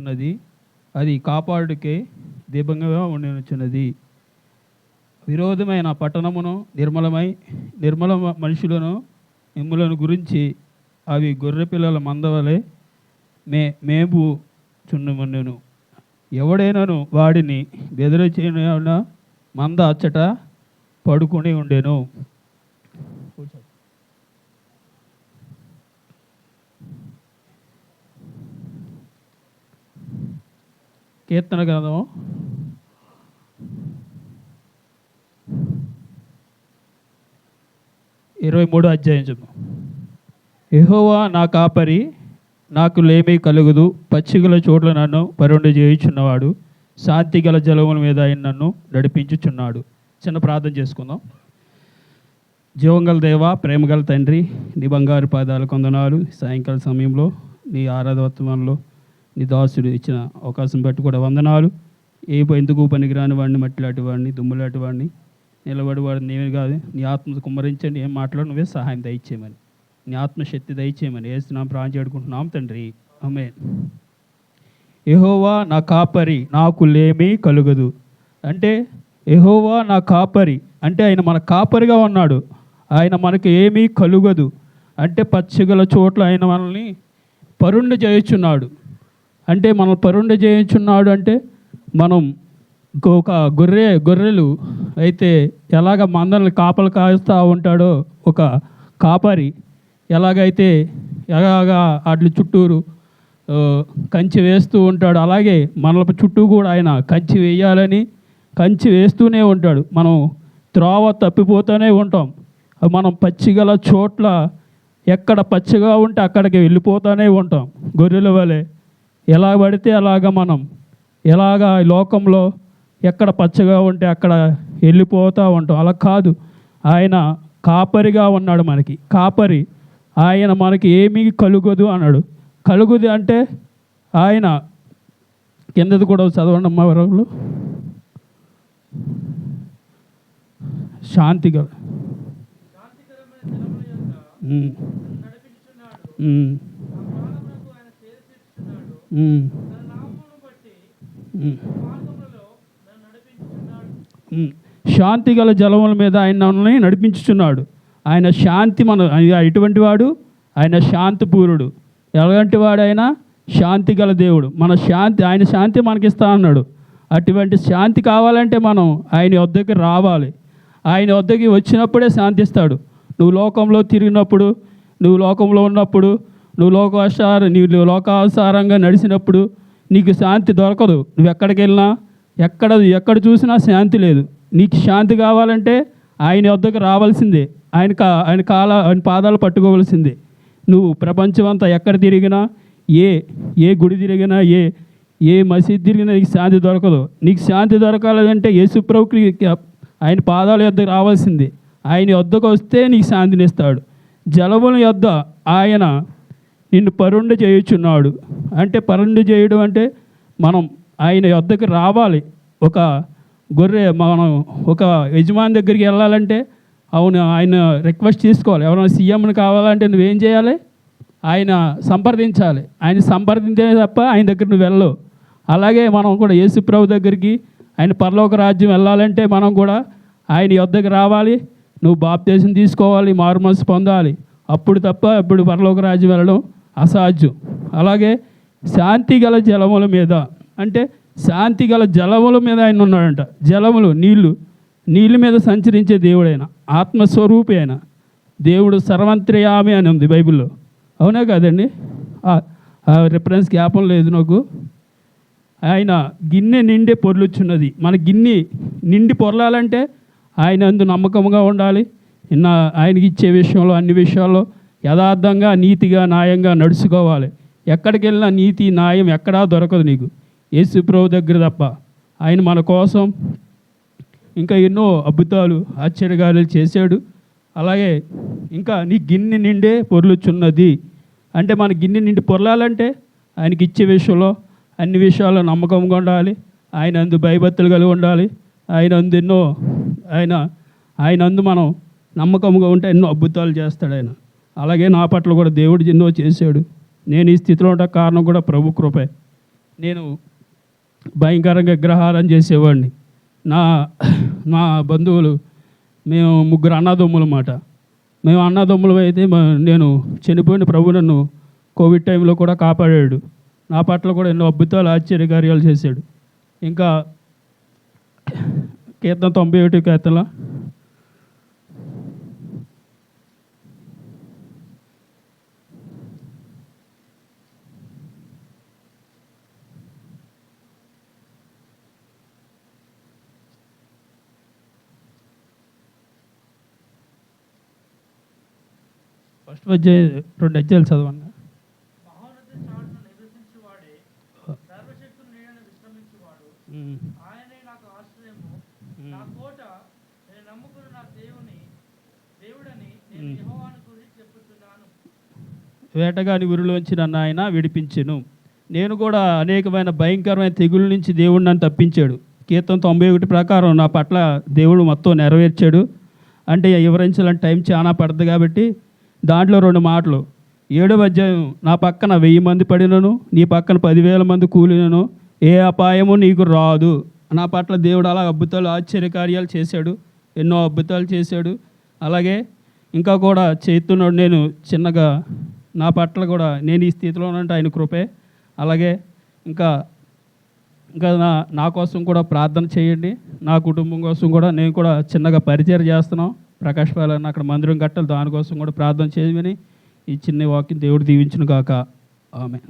ఉన్నది, అది కాపాడుకే దీపంగా ఉండినుచున్నది. విరోధమైన పట్టణమును నిర్మల మనుషులను మిమ్ములను గురించి అవి గొర్రె పిల్లల మందవలే మేపు చున్నమన్నును. ఎవడైనాను వాడిని బెదిరించిన మంద అచ్చట పడుకుని ఉండెను. కీర్తన గ్రంథం 23వ అధ్యాయం చెప్పు. యెహోవా నా కాపరి, నాకు లేమి కలుగుదు. పచ్చిగల చోట్ల నన్ను పరుండి చేయుచున్నవాడు, శాంతి గల జలముల మీద ఆయన నన్ను నడిపించుచున్నాడు. చిన్న ప్రార్థన చేసుకుందాం. జీవంగల దేవ, ప్రేమగల తండ్రి, నీ బంగారు పాదాలకు వందనాలు. సాయంకాల సమయంలో నీ ఆరాధవర్తమానంలో నీ దాసుడు ఇచ్చిన అవకాశం బట్టి కూడా వందనాలు. ఎందుకు పనికిరాని వాడిని, మట్టిలాంటి వాడిని, దుమ్ములాంటి వాడిని, నిలబడి వాడిని నేనే కాదు, నీ ఆత్మ కుమ్మరించండి. ఏం మాట్లాడు నువ్వే సహాయం దయచేయమని, నీ ఆత్మశక్తి దయచేయమని ఏస్తున్నాం, ప్రాణం చేడుకుంటున్నాం తండ్రి, ఆమేన్. యెహోవా నా కాపరి, నాకు లేమి కలుగదు. అంటే యెహోవా నా కాపరి అంటే ఆయన మన కాపరిగా ఉన్నాడు. ఆయన మనకు ఏమీ కలుగదు అంటే పచ్చిగల చోట్ల ఆయన మనల్ని పరుండి చేయుచున్నాడు. అంటే మనం పరుండి చేయుచున్నాడు అంటే మనం ఒక గొర్రెలు అయితే ఎలాగ మందల్ని కాపలు కాస్తూ ఉంటాడో ఒక కాపరి ఎలాగైతే వాటి చుట్టూరు కంచి వేస్తూ ఉంటాడు, అలాగే మనల చుట్టూ కూడా ఆయన కంచి వేయాలని కంచి వేస్తూనే ఉంటాడు. మనం త్రోవ తప్పిపోతూనే ఉంటాం. మనం పచ్చిగల చోట్ల ఎక్కడ పచ్చిగా ఉంటే అక్కడికి వెళ్ళిపోతూనే ఉంటాం. గొర్రెల వలె ఎలా పడితే అలాగ మనం ఎలాగా లోకంలో ఎక్కడ పచ్చగా ఉంటే అక్కడ వెళ్ళిపోతూ ఉంటాం. అలా కాదు, ఆయన కాపరిగా ఉన్నాడు మనకి. కాపరి ఆయన మనకి ఏమీ కలుగదు అన్నాడు. కలుగుది అంటే ఆయన కిందది కూడా చదవండి అమ్మ వరకులు. శాంతిగా శాంతి గల జలముల మీద ఆయన నడిపించుచున్నాడు. ఆయన శాంతి ఎటువంటి వాడు? ఆయన శాంతిపూరుడు. ఎలాంటి వాడు? ఆయన శాంతి గల దేవుడు. ఆయన శాంతి మనకిస్తా అన్నాడు. అటువంటి శాంతి కావాలంటే మనం ఆయన వద్దకి రావాలి. ఆయన వద్దకి వచ్చినప్పుడే శాంతిస్తాడు. నువ్వు లోకంలో తిరిగినప్పుడు, నువ్వు లోకంలో ఉన్నప్పుడు, నువ్వు లోకానుసారంగా నడిచినప్పుడు నీకు శాంతి దొరకదు. నువ్వు ఎక్కడికి వెళ్ళినా ఎక్కడ చూసినా శాంతి లేదు. నీకు శాంతి కావాలంటే ఆయన వద్దకు రావాల్సిందే. ఆయన పాదాలు పట్టుకోవాల్సిందే. నువ్వు ప్రపంచం అంతా ఎక్కడ తిరిగినా, ఏ గుడి తిరిగినా, ఏ మసీద్ తిరిగినా నీకు శాంతి దొరకదు. నీకు శాంతి దొరకాలంటే యేసుప్రభుకి ఆయన పాదాల వద్దకు రావాల్సిందే. ఆయన వద్దకు వస్తే నీకు శాంతిని ఇస్తాడు. జలముల యొద్ద ఆయన నిన్ను పరుండి చేయుచున్నాడు. అంటే పరుండి చేయడం అంటే మనం ఆయన వద్దకు రావాలి. ఒక గొర్రె మనం ఒక యజమాని దగ్గరికి వెళ్ళాలంటే ఆయన రిక్వెస్ట్ తీసుకోవాలి. ఎవరైనా సీఎంని కావాలంటే నువ్వేం చేయాలి? ఆయన సంప్రదించాలి. ఆయన సంప్రదించే తప్ప ఆయన దగ్గర నువ్వు వెళ్ళవు. అలాగే మనం కూడా యేసుప్రభు దగ్గరికి, ఆయన పరలోక రాజ్యం వెళ్ళాలంటే మనం కూడా ఆయన వద్దకు రావాలి. నువ్వు బాప్తిసం తీసుకోవాలి, మారుమనసు పొందాలి. అప్పుడు తప్ప ఇప్పుడు పరలోక రాజ్యం వెళ్ళడం అసాధ్యం. అలాగే శాంతి గల జలముల మీద అంటే శాంతి గల జలముల మీద ఆయన ఉన్నాడంట. జలములు నీళ్ళ మీద సంచరించే దేవుడైన, ఆత్మస్వరూపి అయిన దేవుడు సర్వంత్రయామి అని ఉంది బైబిల్లో. అవునా కాదండి? రిఫరెన్స్ జ్ఞాపం లేదు నాకు. ఆయన గిన్నె నిండే పొర్లుచున్నది. మన గిన్నె నిండి పొరలాలంటే ఆయన అందు నమ్మకంగా ఉండాలి. ఆయనకి ఇచ్చే విషయంలో అన్ని విషయాల్లో యథార్థంగా, నీతిగా, న్యాయంగా నడుచుకోవాలి. ఎక్కడికి వెళ్ళినా నీతి న్యాయం ఎక్కడా దొరకదు నీకు, యేసుప్రభు దగ్గర తప్ప. ఆయన మన కోసం ఇంకా ఎన్నో అద్భుతాలు, ఆశ్చర్యకార్యాలు చేశాడు. అలాగే ఇంకా నీ గిన్నె నిండే పొర్లుచున్నది అంటే మన గిన్నె నిండి పొరలాలంటే ఆయనకి ఇచ్చే విషయంలో అన్ని విషయాల్లో నమ్మకంగా ఉండాలి. ఆయన అందు భయభక్తులు కలిగి ఉండాలి. ఆయన అందు మనం నమ్మకంగా ఉంటే ఎన్నో అద్భుతాలు చేస్తాడు ఆయన. అలాగే నా పట్ల కూడా దేవుడు ఎన్నో చేశాడు. నేను ఈ స్థితిలో ఉండే కారణం కూడా ప్రభు కృపే. నేను భయంకరంగా విగ్రహారం చేసేవాడిని. నా మా బంధువులు మేము ముగ్గురు అన్నదమ్ములు మాట. మేము అన్నదమ్ములు అయితే నేను చనిపోయిన ప్రభు నన్ను కోవిడ్ టైంలో కూడా కాపాడాడు. నా పట్ల కూడా ఎన్నో అద్భుతాలు ఆశ్చర్యకార్యాలు చేశాడు. ఇంకా కీర్తన 91 కీర్తన ఫస్ట్ అధ్యాయం 2 అధ్యాయాలు చదవండి. మహోన్నత చాటున నివసించువాడే, సర్వశక్తుని నీడన విశ్రమించువాడు. ఆయనే నాకు ఆశ్రయము, నా కోట, నేను నమ్ముకున్న నా దేవుడని నేను యెహోవాను గురించి చెప్పుచున్నాను. వేటగాని ఉరిలోంచి నన్ను ఆయన విడిపించెను. నేను కూడా అనేకమైన భయంకరమైన తెగుల నుంచి దేవుడు నన్ను తప్పించాడు. కీర్తన 91 ప్రకారం నా పట్ల దేవుడు మొత్తం నెరవేర్చాడు. అంటే వివరించాలంటే టైం చాలా పడుతుంది కాబట్టి దాంట్లో 2 మాటలు. 7వ అధ్యాయం, నా పక్కన 1000 మంది పడినను, నీ పక్కన 10,000 మంది కూలినను, ఏ అపాయము నీకు రాదు. నా పట్ల దేవుడు అలా అద్భుతాలు ఆశ్చర్యకార్యాలు చేశాడు, ఎన్నో అద్భుతాలు చేశాడు. అలాగే ఇంకా కూడా చేస్తున్నాడు. నేను చిన్నగా నా పట్ల కూడా నేను ఈ స్థితిలో ఉన్నట్టు ఆయన కృపే. అలాగే ఇంకా ఇంకా నా కోసం కూడా ప్రార్థన చేయండి. నా కుటుంబం కోసం కూడా నేను కూడా చిన్నగా పరిచయం చేస్తున్నాం. ప్రకాష్ పాలన అక్కడ మందిరం కట్టాలి, దానికోసం కూడా ప్రార్థన చేయమని ఈ చిన్న వాక్యం దేవుడు దీవించును గాక. ఆమేన్.